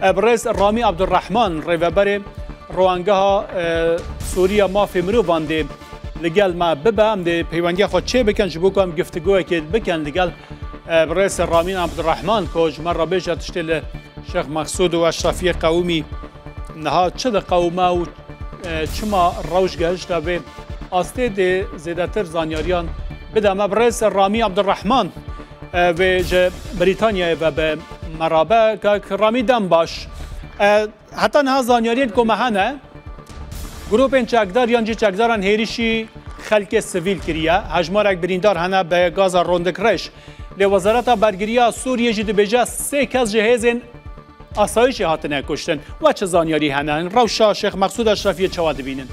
برئیس رامی عبدالرحمن ریوبر روانگاه سوریا مافی مروان دی لگل ما ببام دی پیوندی خود چه بکن جبو کم گفتگوی که بکن لگل برئیس رامی عبدالرحمن که جمر را بیجا تشتیل شیخ مقصود و اشرفی قومی نها چه ده قومه و چما روش گشت به آسته دی زیدتر زانیاریان بدم برئیس رامی عبدالرحمن و بریتانیا و به مرابع که رامی دم باش حتی نه زانیاریان که مهانه گروپین چکدار یانجی چکداران هیریشی خلک سویل کریه هجمارک بریندار هنه به گاز روندکرش لی وزارت برگریه سوریه جدی بجا 3 کس جهازین آسایشی هاتنه کشتن و چه زانیاری هنه روشا شیخ مقصود اشرفی چوا دبینن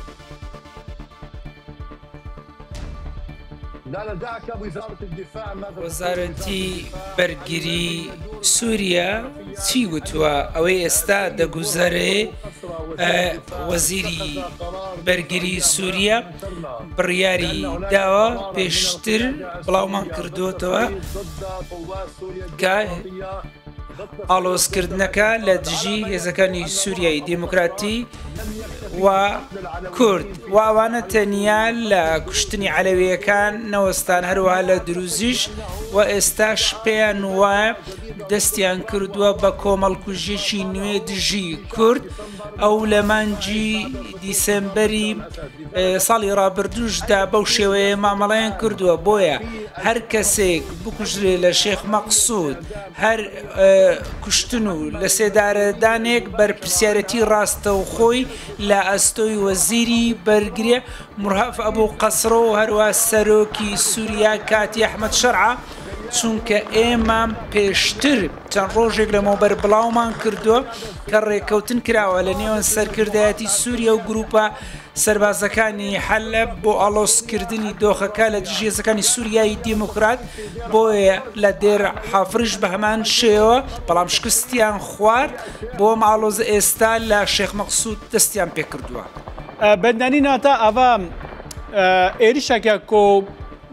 وەزارەتی بەرگری سووریا چی وتووە ئەوەی ئێستا دەگوزارێ وەزیری بەرگری سووریا بڕیاری داوە پێشتر بڵاومان کردوتەوە کە ئاڵۆزکردنەکە لە دژی هێزەکانی سووریای دیموکراتی و کورد و ئەوانە تەنیا لە کوشتنی عەلەویەکان نەوەستان هەروەها لە دروزیش و ئێستاش پێیان وایە دەستیان کردووە بە کۆمەڵکوژێکی نوێ دژی کورد ئەو لە مانجی دیسەمبەری ساڵی ڕابردووشدا بەو شێوەیە مامەڵەیان کردووە بۆیە هەر کەسێک بکوژرێ لە شێخ مەقسوود هەر کوشتن و لە سێدارەدانێک بەرپرسیارەتی ڕاستە و خۆی لە ئەستۆی وەزیری بەرگریە مرهەف ئەبوو قەسرۆ و هەروە سەرۆکی سووریا کاتی ئەحمەد شەرعە چونکە ئێمە پێشتر چەند ڕۆژێک لەمەوبەر بڵاومان کردووە کە ڕێکەوتن کراوە لە نێوان سەرکردایەتی سووریا و گروپە سەربازەکانی حەلەب بۆ ئاڵۆزکردنی دۆخەکە لە دژێزەکانی سووریایی دیموکرات بۆیە لە دێر حافرش بە هەمان شێوە بەڵام شکستیان خوارد بۆم ئاڵۆز ئێستا لە شێخ مەقسوود دەستیان پێ کردووە بەدانی ناتە ئەوە ئێریشەکە کۆ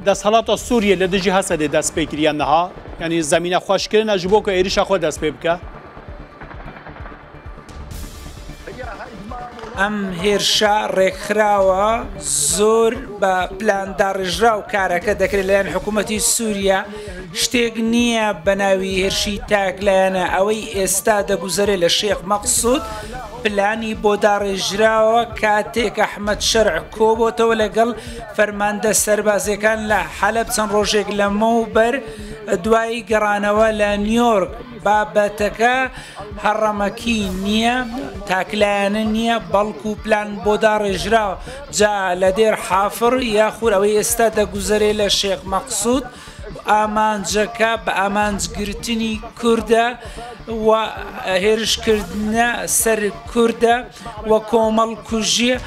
دەسەڵاتە سووریە لە دژی هەسە دێ دەست پێکریان نەها ینی زەمینە خوۆشکردنە ji بۆ کە ئێریشە خۆ دەست پێ بکە ئەم هێرشە ڕێکخراوە زۆر بە پلانداڕژرا و کارەکە دەکرێت لەلایەن حکوومەتی سووریا شتێک نییە بە ناوی هێرشی تاکلایەنە ئەوەی ئێستا دەگوزارێت لە شێخ مەقسوود پلانی بۆ داڕێژراوە کاتێک ئەحمەد شەرع کۆبۆتەوە لەگەڵ فەرماندە سەربازەکان لە حەلەب چەند ڕۆژێک لەمەوبەر دوای گەڕانەوە لە نیویۆرک بابەتەکە هەڕەمەکی نییە تاکلایەنە نییە بەڵکو و پلان بۆ داڕێژراوە جا لە دێر حافر یاخور ئەوەی ئێستا دەگوزارێت لە شێخ مەقسوود ئامانجەکە بە ئامانجگرتنی کووردە و هێرشکردنە سەر کووردە و کۆمەڵکوژیە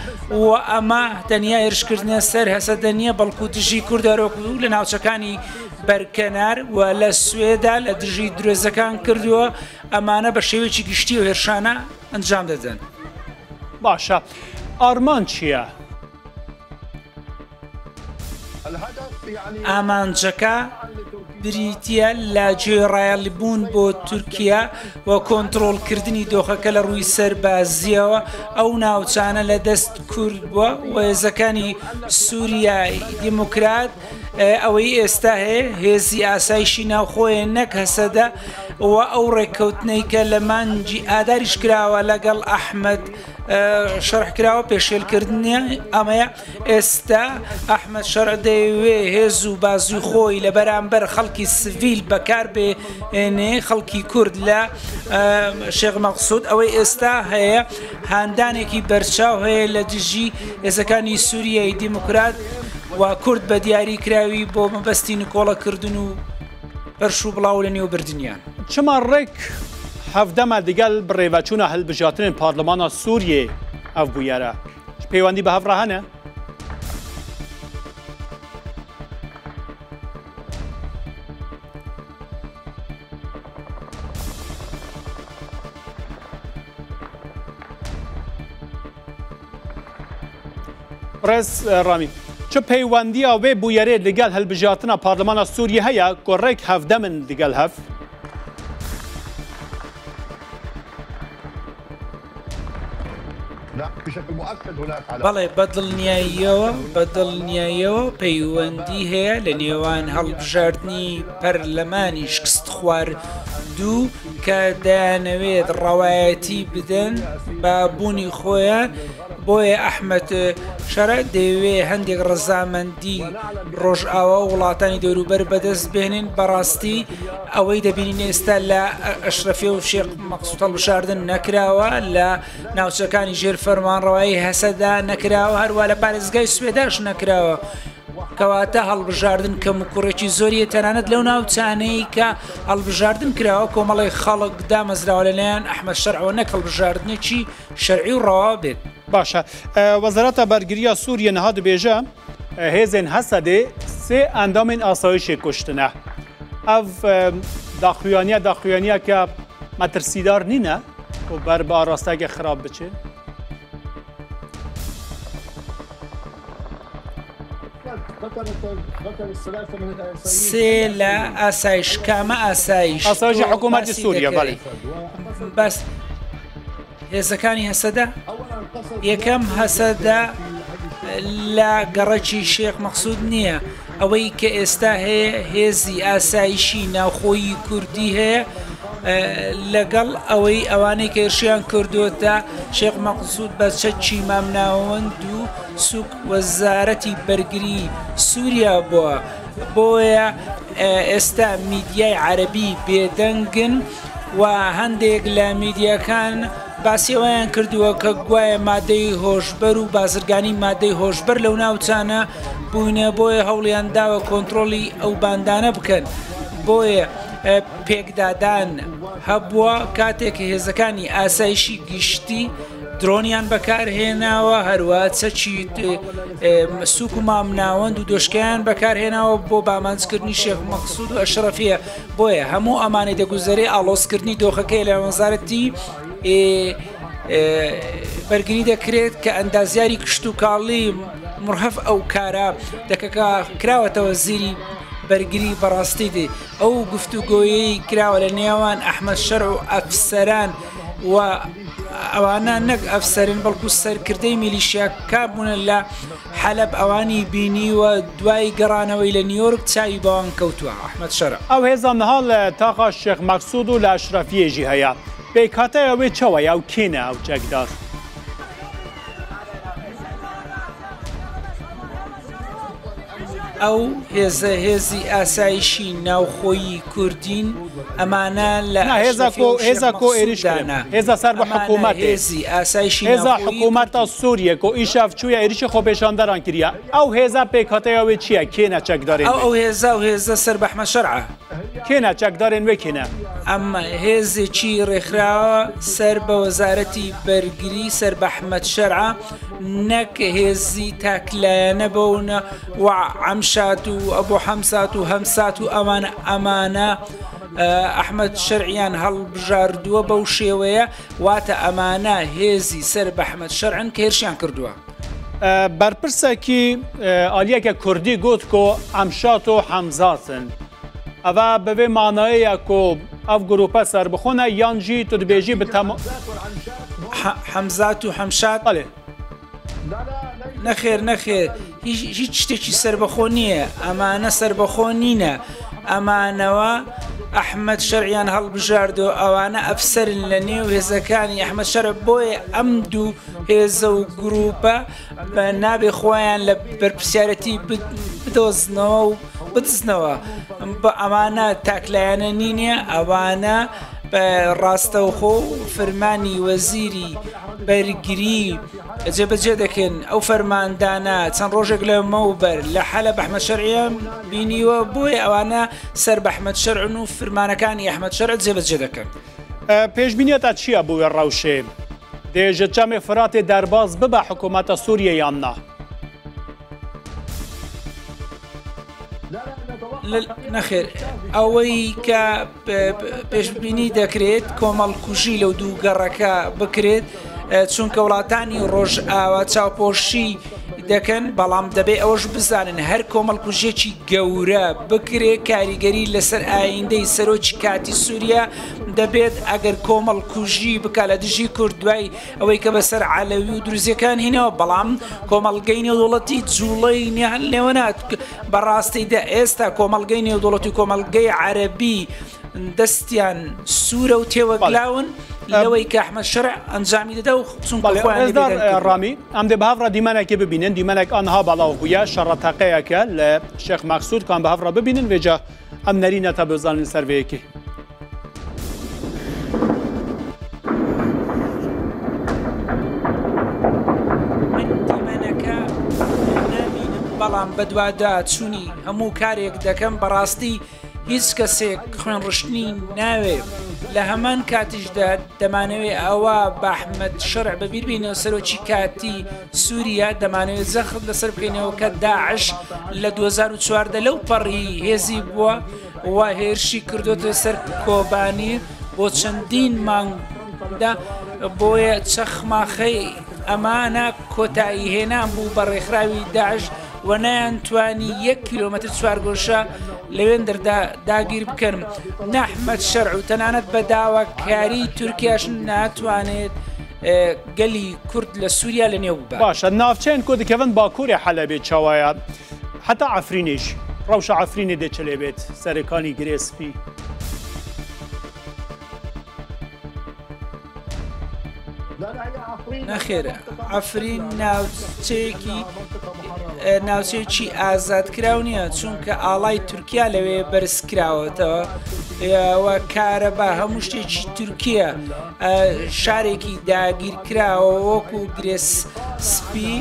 و ئەمە تەنیا هێرشکردنە سەر هەسەدە نیە بەڵکو دژی کووردەرۆکو لە ناوچەکانی بەرکەنار و لە سوێدا لە دژی درێزەکان کردووە ئەمانە بە شێوەیەکی گشتی و هێرشانە ئەنجام دەدەن. باشە ئارمان چییە؟ ئامانجەکە بریتە لە گوێڕایەڵبوون بۆ تورکیا و کۆنتڕۆڵکردنی دۆخەکە لە ڕووی سەربازیەوە ئەو ناوچانە لە دەست کورد بووە و هێزەکانی سووریای دیموکرات ئەوەی ئێستا هەیە هێزی ئاسایشی ناوخۆیە نەک هەسەدە و ئەو ڕێککەوتنەی کە لە مانجی ئاداریش کراوە لەگەڵ ئەحمەد شەرح کراوە پێشێلکردنی ئەمەیە ئێستا ئەحمەد شەرع دەیەوێ هێز و بازوی خۆی لە بەرامبەر خەڵکی سڤیل بەکاربێنێ خەڵکی کورد لە شێخ مەقسوود ئەوەی ئێستا هەیە هاندانێکی بەرچاو هەیە لە دژی هێزەکانی سووریای دیموکرات و کورد بە دیاری کراوی بۆ مەبەستی نکۆڵەکردن و بەرش و بڵاو لە نێو بردنیان چما ڕێک هەفدەمە دیگەل بڕێڤەچوونە هەڵبژاتنên پارلمانا سووریێ ئەف بوویەرە پەیوەندی بە هەڤڕا هەنە؟ ڕێز ڕامی چه پەیوەندیە وێ بوویەرێ لەگەڵ هەڵبژاتنە پارلمانا سووریە هەیە گۆڕێک هەفدەمن لەگەڵ هەف بەڵێ بەدڵنیاییەوە پەیوەندی هەیە لە نێوان هەڵبژاردننی پەرلەمانی شکست خواردوو کە دەیانەوێت ڕەوایەتی بدەن بە بوونی خۆیان. بۆیە ئەحمەد شەرە دەیەوێ هەندێک ڕەزامەندی ڕۆژئاوا و وڵاتانی دەوروبەر بەدەست بێنن. بەڕاستی ئەوەی دەبینین ئێستا لە ئەشرەفێ و شێخ مەقسوود هەڵبژاردن نەکراوە، لە ناوچەکانی ژێر فەرمانڕەوایی هەسەدا نەکراوە، هەروە لە پارێزگای سوێداش نەکراوە. کەواتە هەڵبژاردن کەم و کوڕێکی زۆریە تەنانەت لەو ناوچانەی کە هەڵبژاردن کراوە کۆمەڵی خەڵک دامەزراوە لەلایەن ئەحمەد شەرعەوە، نەک هەڵبژاردنێکی شەرعی و ڕەوا بێت. باشە وەزارەتە بەرگریە سووریە نەها دەبێژە هێزên Hesedê sê endamên asayişê kuştine. Ev daxuyaniya ke metirsîdar nîne û ber bi arastekê xirab biçe. سێ لە ئاسایش کامە ئاسایش ئاسایشی حکوومەتی سووریا بەڵێ بەس هێزەکانی هەسەدا یەکەم هەسەدا لە گەڕەکی شێخ مەقسوود نییە. ئەوەی کە ئێستا هەیە هێزی ئاسایشی ناوخۆیی کوردی هەیە لەگەڵ ئەوەی ئەوانەی کە هێرشیان کردووەتە شێخ مەقسوود بە چەکی مامناوەند و سوک وەزارەتی بەرگری سووریا بووە. بۆیە ئێستا میدیای عەرەبی بێدەنگن و هەندێک لە میدیاکان باسیەوەیان کردووە کە گوایە مادەی هۆشبەر و بازرگانی مادەی هۆشبەر لەو ناوچانە بوونە، بۆیە هەوڵیان داوە کۆنتترۆلی ئەو باندانە بکەن. بۆیە پێکدادان هەبووە کاتێک هێزەکانی ئاسایشی گشتی درۆنیان بەکارهێناوە، هەروە چەکی سوک و مامناوەند و دۆشکیان بەکارهێناوە بۆ بامانجکردنی شێخ مەقسوود و ئەشرەفیە. بۆیە هەموو ئەمانەی دەگوزارێ ئاڵۆزکردنی دۆخەکەی لە وەزارەتی بەرگری دەکرێت کە ئەندازیاری کشت و کاڵی مرهەف ئەو کارە دەکەکە کراوەتەوە زیری بەرگری بەڕاستی دێ. ئەو گفتوگۆیەی کراوە لە نێوان ئەحمەد شەرع و ئەفسەران و ئەوانە نەک ئەفسەرن بەڵکو سەرکردەی میلیشیاکە بوونە لە حەلەب ئەوانی بینیوە دوای گەڕانەوەی لە نیویۆرک چاوی بەوان کەوتووە. ئەحمەد شەرع ئەو هێزە نەها لە تاقا شێخ مەقسوود و لە ئەشرەفیێژی هەیە پێکاتەی ئەوێ چەوە یاو کێنە ئەو جەکدار ئەو هێزی ئاسایشی ناوخۆیی کوردین ئەمانە لە هێزە کۆ ئێریشدانە هێزە سەر بە حکوومەت هێزی ئاسایشی هێزە حکوومەتە سووریە کۆ ئیشاف چوویە ئێریشی خۆپێشاندەران کردە. ئەو هێزە پێکاتەیەوێ چییە کێنە چەکدارێن ئەو هێزە و هێزە سەر بە ئەحمەد شەرعە کێنە چەکدارێن وێ کێنە ئەمە هێزێکی ڕێکخراوە سەر بە وەزارەتی بەرگری سەر بە ئەحمەد شەرعە نەک هێزی تاکلایەنە بەونە و عەمشات و ئەبوو حەمسات و هەمسات و ئەمانە ئەحمەد شەرعیان هەڵبژاردووە بەو شێوەیە واتە ئەمانە هێزی سەر بە ئەحمەد شەرعن کە هێرشیان کردووە. بەرپرسێکی ئالیەکە کوردی گوت کۆ ئەمشات و حەمزاتن ئەوە بەبێ مانایەیە کۆ ئەف گروپە سەر بخۆنە یانجی تو دەبێژی بتەمە حەمزات و حەمشات نەخێر هیچ شتێکی سربەخۆ نییە، ئەمانە سربەخۆ نینە، ئەمانەوە ئەحمەد شەرعیان هەڵبژاردەوە ئەوانە ئەفسەرن لە نێو هێزەکانی ئەحمەد شەرع. بۆیە ئەم دوو هێزە و گروپە بە نابێ خۆیان لە بەرپرسیارەتی بدۆزنەوە و بدزنەوە. بە ئەمانە تاکلایەنە نینە، ئەوانە بە ڕاستەوخۆ فەرمانی وەزیری بەرگری جێبەجێ دەکەن. ئەو فەرماندانە چەند ڕۆژێک لە مەوبەر لە حەلەب ئەحمەد شەرعیان بینیوە، بۆیە ئەوانە سەر بە ئەحمەد شەرعن و فەرمانەکانی ئەحمەد شەرع جێبەجێ دەکەن. پێشبینیەتە چییە بووێ ڕەوشێ دێژە چەمێ فراتێ دەرباز ببە حکوومەتە سووریە یان نا؟ نەخێر ئەوەی کە پێشبینی دەکرێت کۆمەڵکوژی لەو دوو گەڕەکە بکرێت، چونکە وڵاتانی ڕۆژئاوا چاوپۆشی دەکەن، بەڵام دەبێ ئەوەش بزانن هەر کۆمەڵکوژێکی گەورە بکرێت کاریگەری لەسەر ئایندەی سەرۆکی کاتی سووریا دەبێت ئەگەر کۆمەڵ کوژی بکە لە دژی کورد دوای ئەوەی کە بەسەر عەلەوی و دروزیەکان هینەوە بەڵام کۆمەڵگەی نێودوڵەتی جوڵەی نیان لێوەنات بەڕاستیدا ئێستا کۆمەڵگەی نێودوڵەتی و کۆمەڵگەی عەرەبی دەستیان سوورە و تێوەگلاون لەوەی کە ئەحمەد شەرع ئەنجامی دەدا و ڕامی ئەم دێ بەهاڤڕا دیمانێکی ببینن دیمانێک ئەنها بەڵاو بووە شەڕەتەقەیەکە لە شێخ مەقسوود کان بەهاڤڕا ببینن وێجا ئەم نەرینەتە بزانن سەرڤەیەکی بەڵام بەدوادا چوونی هەموو کارێک دەکەم بەڕاستی هیچ کەسێک خوێن ڕشتنی ناوێ لە هەمان کاتیشدا دەمانەوێت ئەوە بە ئەحمەد شەرع بەبیر بینەوە سەرۆکی کاتی سووریا دەمانەوێت زەخت لەسەر بکەینەوە کە داعش لە 2014 لەو پەڕی هێزی بووە و هێرشی کردوتە سەر کۆبانی بۆ چەندین مانگدا بۆیە چەخماخەی ئەمانە کۆتایی هێنان بوو بە ڕێکخراوی داعش و نەیانتوانی 1 کیلۆمەتر چوارگۆشە لەوێن دەردا داگیر بکەن نەحمەد شەرع و تەنانەت بە داواکاری تورکیاش ناتوانێت گەلی کورد لە سووریا لە نێو ببات باشە ناوچەیان کۆ دەکەون باکووری حەلەبێت چاوایە حتا عەفرینیش ڕەوشە عەفرینی دێچەلێ بێت سەرەکانی گرێسپی نەخێرە ئەفرین ناوچەیەکی ئازادکراو نییە چونکە ئاڵای تورکیا لەوێ بەرزکراوەتەوە ئەوە کارەبا هەموو شتێکی تورکیە شارێکی داگیرکراوە وەکو گرێسپی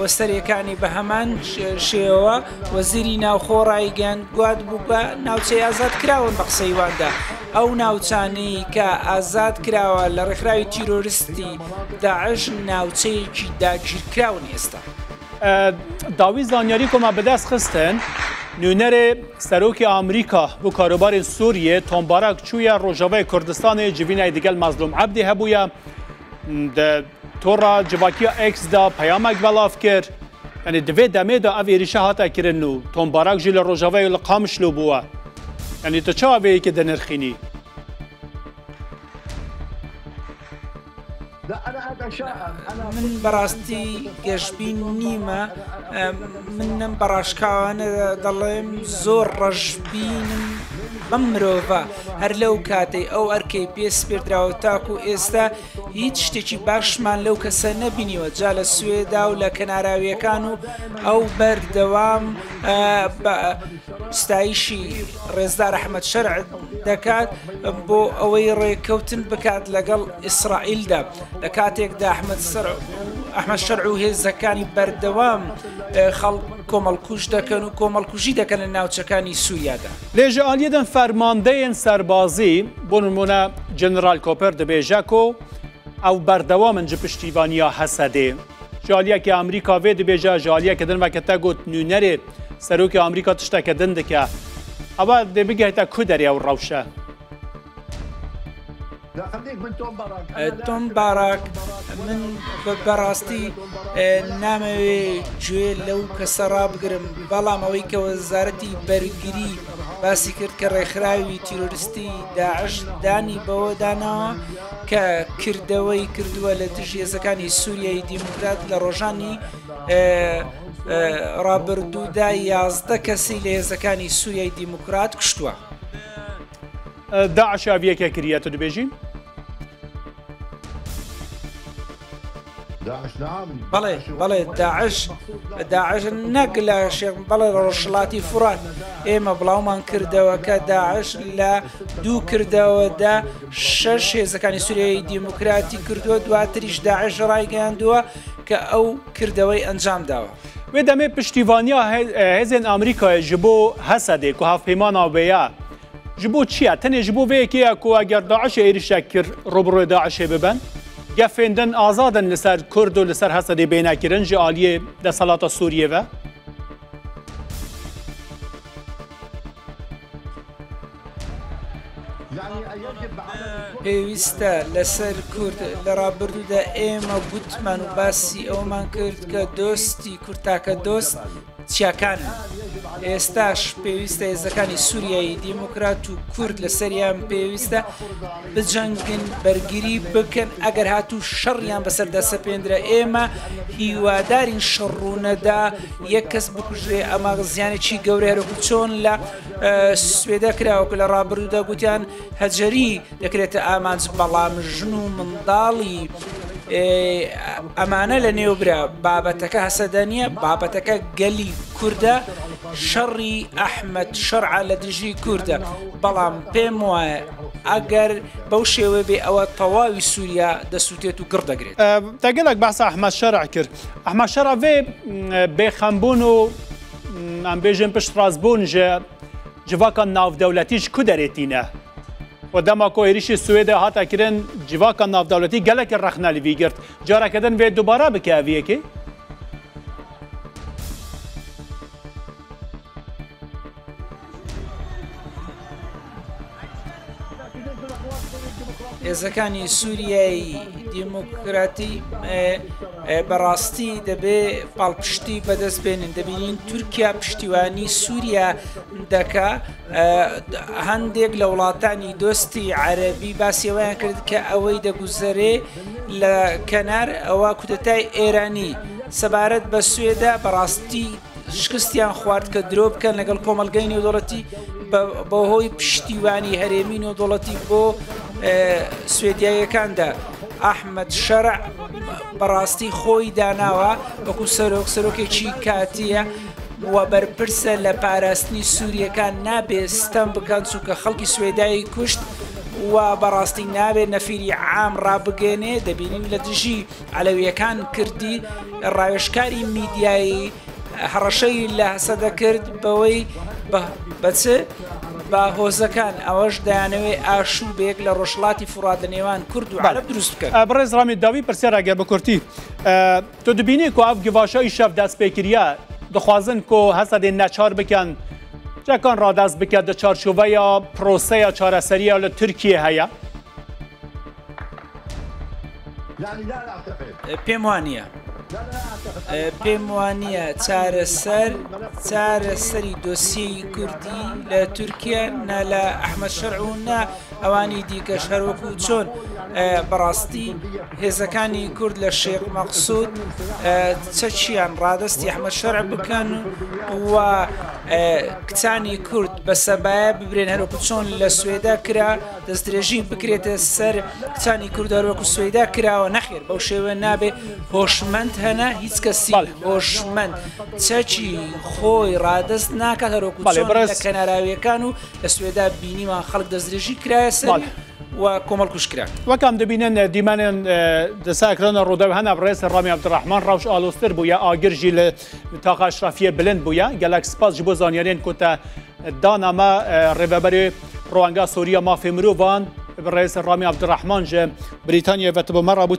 وەستەرەکانی بە هەمان شێوە وەزیری ناوخۆڕایگەان گواد بوو بە ناوچەی ئازادکراون بە قسەی واندا ئەو ناوچانەی کە ئازاد کراوە لە ڕێکخراوی تیرۆریستی داعش ناوچەیەکی داگیرکراون ئێستا داوی زانیاری کۆما بەدەست خستن نوێنەرێ سەرۆکی ئەمریکا بۆ کاروباری سووریە تۆمبارەک چوویە ڕۆژاوای کوردستانی جڤینای دیگەل مەزلوم عەبدی هەبوویە تۆڕە جڤاکیە ئێکسدا پەیامێک بەڵاو کرد یعنی دوێ دەمێدا ئەو ێریشە هاتە کردن و تۆمبارەک ژی لە ڕۆژاوای لە قامشلو بووە یعنی تۆ چاوەیەکی دەنرخینی من بەڕاستی گەشتبین نیمە منم بەڕاشکاوانە دەڵێم زۆر ڕەشبینم بەم مرۆڤە هەر لەو کاتەی ئەو ئەرکەی پێسپێردراوە تاکو ئێستا هیچ شتێکی باشمان لەو کەسە نەبینیوە جا لە سوێدا و لە کەناراویەکان و ئەو بەردەوام ستایشی ڕێزدار ئەحمەد شەرع دەکات بۆ ئەوەی ڕێکەوتن بکات لەگەڵ ئیسرائیلدا لە کاتێکدا ئەحمەد شەرع و هێزەکانی بەردەوام خەڵک کۆمەڵکوژ دەکەن و کۆمەڵکوژی دەکەن لە ناوچەکانی سووریادا لێژە ئالیەدەن فەرماندەیەن سەربازی بۆ نمونە جنرال کۆپەر دەبێژەکۆ ئەو بەردەوامن جە پشتیوانیا هەسەدێ ژالیەکی ئەمریکا وێ دەبێژە ژالیەکە دنمەکە تا گوت نوێنەرێ سەرۆکی ئەمریکا تشتێکە دن دکە ئەوە دەبگەیتە کو دەریە و ڕەوشە تۆم باراک من بەڕاستی نامەوێ گوێ لەو کەسە ڕابگرم بەڵام ئەوەی کە وەزارەتی بەرگری باسی کرد کە ڕێکخراوی تیرۆریستی داعش دانی بەوە داناوە کە کردەوەی کردووە لە دژ هێزەکانی سووریای دیموکرات لە ڕۆژانی ڕابردوودا 11 کەسی لە هێزەکانی سووریای دیموکرات کشتووە داعش ئاویەکە کریەتە دەبێژین؟ بەڵێ داعش نەک لە شێخ بەڵێ ڕۆژهەڵاتی فورات ئێمە بڵاومان کردەوە کە داعش لە دوو کردەوەدا 6 هێزەکانی سووریای دیموکراتی کردووە دواتریش داعش ڕایگەیاندووە کە ئەو کردەوەی ئەنجام داوە وێ دەمێ پشتیوانیا هێزên ئەمریکای ji bo Hesedê ku hevpêmana wê ye ji bo çi ye tenê ji bo vêyekê ye ku eger Daişê êrişek kir robrûyê Daişê bibin gefên din azadin li ser Kurd û li ser Hesedê bênekirin ji aliyê desalata Sûriyê ve پێویستە لەسەر کورد لە ڕابردوودا ئێمە گوتمان و باسی ئەومان کرد کە دۆستی کورتاکە دۆست چیاکانن ئێستاش پێویستە هێزەکانی سووریایی دیموکرات و کورد لە سەریان پێویستە بجەنگن بەرگری بکەن ئەگەر هاتوو شەڕیان بەسەردا سەپێندرە ئێمە هیوادارین شەڕوونەدا یەک کەس بکوژرێ ئەمە زیانێکی گەورە هەرەکو چۆن لە سوێدە کراوەکە لە ڕابردوودا گوتیان هەجەری دەکرێتە ئامانج بەڵام ژن و منداڵی ئەمانە لە نێوبرا بابەتەکە هەسەدانیە بابەتەکە گەلی کووردە شەڕی ئەحمەد شەرعە لە دژی کووردە بەڵام پێم وایە ئەگەر بەو شێوە بێ ئەوە تەواوی سووریا دەسووتێت و گڕ دەگرێت دەگەلێک باسە ئەحمەد شەرع کرد ئەحمەد شەرع vê bêxemبûn û em bêjin piştrazbûn ji civakan navdewletî ji ku derê tîne و dema ku êrişî Swêdê hate kirin civakan navdewletî gelekî rexne li vî girt careke din vê dubara bike ev yekê هێزەکانی سووریایی دیموکراتی بەڕاستی دەبێ پاڵپشتی بەدەست بێنن دەبینین تورکیا پشتیوانی سووریا دەکا هەندێک لە وڵاتانی دۆستی عەرەبی باسیەوەیان کرد کە ئەوەی دەگوزەرێ لە کەنار ئەوە کودەتای ئێرانی سەبارەت بە سوێدا بەڕاستی شکستیان خوارد کە درۆ بکەن لەگەڵ کۆمەلگەی نێودوڵەتی بەهۆی پشتیوانی هەرێمی نێودوڵەتی بۆ سوێدیایەکاندا ئەحمەد شەرع بەڕاستی خۆی داناوە وەکو سەرۆکێکی کاتیە و بەرپرسە لە پاراستنی سووریەکان نابێ ستەم بکەن چونکە خەڵکی سوێدایی کوشت و بەڕاستی نابێت نەفیری عام ڕابگەێنێ دەبینین لە دژی عەلەویەکان کردی ڕاوێژکاری میدیایی هەڕەشەی لە هەسە دەکرد بەوەی بەچ بە هۆزەکان ئەوەش دەیانەوێ ئاشوبێک لە ڕۆژڵاتی فورات لە نێوان کورد و عەرەب دروست بکەن بەڕێز ڕامی داوی پرسیارەگە بە کورتی تۆ دەبینی کو ئەو گڤاشەی شەف دەستپێکریە دەخوازن کۆ هەسە دێ نەچار بکەن جەکان ڕادەست بکە دە چارچوڤەیە پرۆسەیە چارەسەریە لە تورکیە هەیە پێم وانە پێم وانە چارەسەری دۆسیەی کوردی لە تورکیا نا لە ئەحمەد شەرع و نا ئەوانی دیکەش هەروەکو چۆن بەڕاستی هێزەکانی کورد لە شێخ مەقسوود چەچیان ڕادەستی ئەحمەد شەرع بکەن و کچانی کورد بە سەبایە ببرێن هەروەکو چۆن لە سوێدا کرا دەستدرێژی بکرێتە سەر کچانی کورد هەروەکو سوێدا کراوە نەخێر بەو شێوە نابێ هۆشمەند هەنا هیچ کەسی هۆشمەند چەچی خۆی ڕادەست ناکات هەروەکو چۆن لە کەناراویەکان و لە سوێدا بینیمان خەڵک دەستدرێژی کرایە سەر و کۆمەڵ کوشکرا وەکەم دەبینن دیمانێن دەساکرانە ڕوودەو هەنا ڕێز ڕامی عەبدوڕەحمان ڕەوش ئالۆستر بووە ئاگرژی لە تاقا ئەشرەفیە بلند بووە گەلک سپاس ji بۆ زانیارێن کۆتە دانامە ڕێڤەبەرێ ڕوانگا سووریا مافێ مرۆڤان ڕێز ڕامی عەبدوڕەحمان ji Brîtanyê ve tu bi me rabû